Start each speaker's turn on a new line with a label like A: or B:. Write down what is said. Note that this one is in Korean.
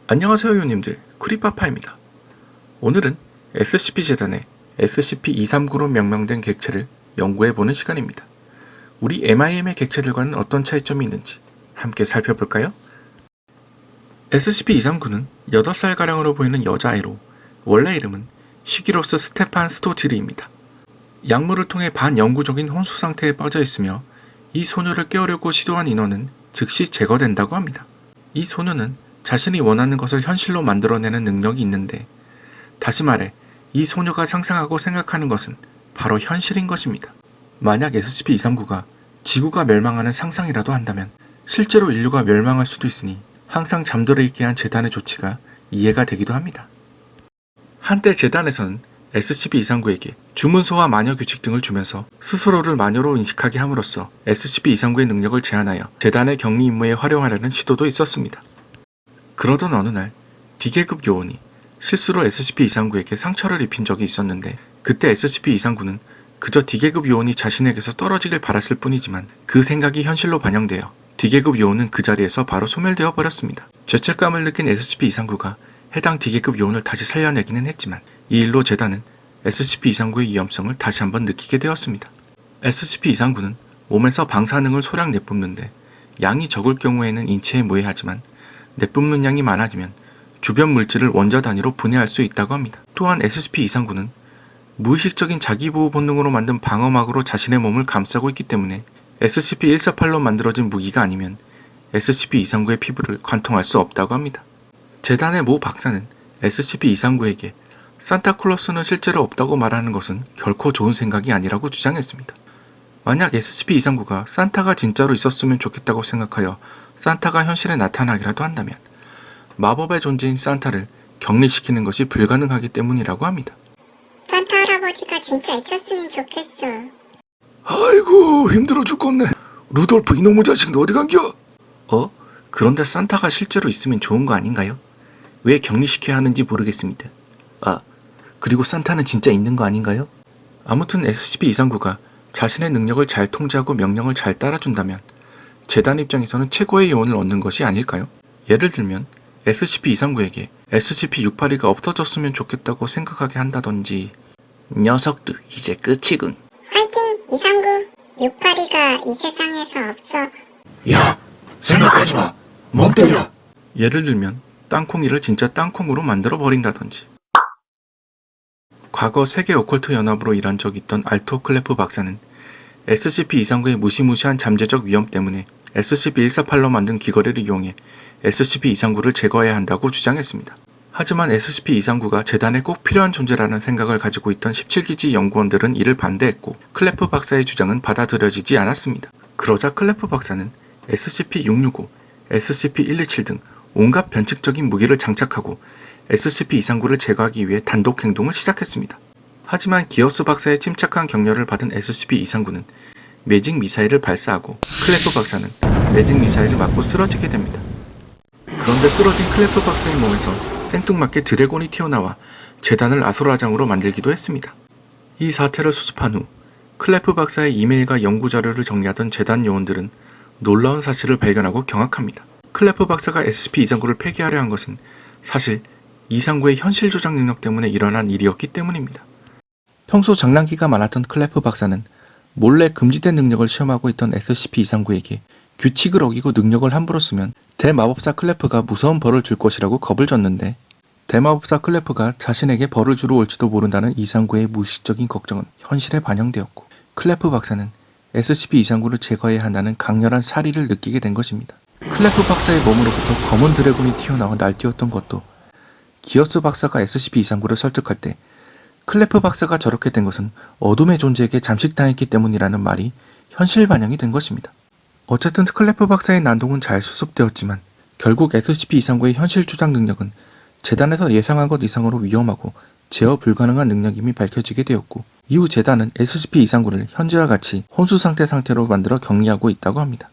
A: 안녕하세요 요님들, 크리파파입니다. 오늘은 SCP-재단의 SCP-239로 명명된 객체를 연구해보는 시간입니다. 우리 MIM의 객체들과는 어떤 차이점이 있는지 함께 살펴볼까요? SCP-239는 8살가량으로 보이는 여자아이로 원래 이름은 시기로스 스테판 스토티르입니다. 약물을 통해 반영구적인 혼수 상태에 빠져 있으며 이 소녀를 깨우려고 시도한 인원은 즉시 제거된다고 합니다. 이 소녀는 자신이 원하는 것을 현실로 만들어내는 능력이 있는데, 다시 말해 이 소녀가 상상하고 생각하는 것은 바로 현실인 것입니다. 만약 SCP-239가 지구가 멸망하는 상상이라도 한다면 실제로 인류가 멸망할 수도 있으니 항상 잠들어 있게 한 재단의 조치가 이해가 되기도 합니다. 한때 재단에서는 SCP-239에게 주문서와 마녀 규칙 등을 주면서 스스로를 마녀로 인식하게 함으로써 SCP-239의 능력을 제한하여 재단의 격리 임무에 활용하려는 시도도 있었습니다. 그러던 어느 날 D계급 요원이 실수로 SCP-239에게 상처를 입힌 적이 있었는데, 그때 SCP-239는 그저 D계급 요원이 자신에게서 떨어지길 바랐을 뿐이지만 그 생각이 현실로 반영되어 D계급 요원은 그 자리에서 바로 소멸되어 버렸습니다. 죄책감을 느낀 SCP-239가 해당 D계급 요원을 다시 살려내기는 했지만 이 일로 재단은 SCP-239의 위험성을 다시 한번 느끼게 되었습니다. SCP-239는 몸에서 방사능을 소량 내뿜는데 양이 적을 경우에는 인체에 무해하지만 내뿜는 양이 많아지면 주변 물질을 원자 단위로 분해할 수 있다고 합니다. 또한 SCP-239는 무의식적인 자기보호 본능으로 만든 방어막으로 자신의 몸을 감싸고 있기 때문에 SCP-148로 만들어진 무기가 아니면 SCP-239의 피부를 관통할 수 없다고 합니다. 재단의 모 박사는 SCP-239에게 산타클로스는 실제로 없다고 말하는 것은 결코 좋은 생각이 아니라고 주장했습니다. 만약 SCP-239가 산타가 진짜로 있었으면 좋겠다고 생각하여 산타가 현실에 나타나기라도 한다면 마법의 존재인 산타를 격리시키는 것이 불가능하기 때문이라고 합니다.
B: 산타 할아버지가 진짜 있었으면 좋겠어.
A: 아이고 힘들어 죽겠네. 루돌프 이놈의 자식 너 어디 간겨? 그런데 산타가 실제로 있으면 좋은 거 아닌가요? 왜 격리시켜야 하는지 모르겠습니다. 그리고 산타는 진짜 있는 거 아닌가요? 아무튼 SCP-239가 자신의 능력을 잘 통제하고 명령을 잘 따라준다면 재단 입장에서는 최고의 요원을 얻는 것이 아닐까요? 예를 들면 SCP-239에게 SCP-682가 없어졌으면 좋겠다고 생각하게 한다던지. 녀석들 이제 끝이군.
B: 화이팅 239. 682가 이 세상에서 없어.
C: 야, 생각하지마. 멍 때려.
A: 예를 들면 땅콩이를 진짜 땅콩으로 만들어 버린다던지. 과거 세계 오컬트 연합으로 일한 적이 있던 알토 클레프 박사는 SCP-239의 무시무시한 잠재적 위험 때문에 SCP-148로 만든 귀걸이를 이용해 SCP-239를 제거해야 한다고 주장했습니다. 하지만 SCP-239가 재단에 꼭 필요한 존재라는 생각을 가지고 있던 17기지 연구원들은 이를 반대했고 클레프 박사의 주장은 받아들여지지 않았습니다. 그러자 클레프 박사는 SCP-665, SCP-127 등 온갖 변칙적인 무기를 장착하고 SCP-239를 제거하기 위해 단독 행동을 시작했습니다. 하지만 기어스 박사의 침착한 격려를 받은 SCP-239는 매직 미사일을 발사하고 클레프 박사는 매직 미사일을 맞고 쓰러지게 됩니다. 그런데 쓰러진 클레프 박사의 몸에서 생뚱맞게 드래곤이 튀어나와 재단을 아수라장으로 만들기도 했습니다. 이 사태를 수습한 후 클레프 박사의 이메일과 연구자료를 정리하던 재단 요원들은 놀라운 사실을 발견하고 경악합니다. 클레프 박사가 SCP-239를 폐기하려 한 것은 사실 239의 현실 조작 능력 때문에 일어난 일이었기 때문입니다. 평소 장난기가 많았던 클레프 박사는 몰래 금지된 능력을 시험하고 있던 SCP-239에게 규칙을 어기고 능력을 함부로 쓰면 대마법사 클레프가 무서운 벌을 줄 것이라고 겁을 줬는데, 대마법사 클레프가 자신에게 벌을 주러 올지도 모른다는 239의 무의식적인 걱정은 현실에 반영되었고, 클레프 박사는 SCP-239를 제거해야 한다는 강렬한 사리를 느끼게 된 것입니다. 클레프 박사의 몸으로부터 검은 드래곤이 튀어나와 날뛰었던 것도 기어스 박사가 SCP-239를 설득할 때 클레프 박사가 저렇게 된 것은 어둠의 존재에게 잠식당했기 때문이라는 말이 현실 반영이 된 것입니다. 어쨌든 클레프 박사의 난동은 잘 수습되었지만 결국 SCP-239의 현실 조작 능력은 재단에서 예상한 것 이상으로 위험하고 제어 불가능한 능력임이 밝혀지게 되었고, 이후 재단은 SCP-239를 현재와 같이 혼수 상태로 만들어 격리하고 있다고 합니다.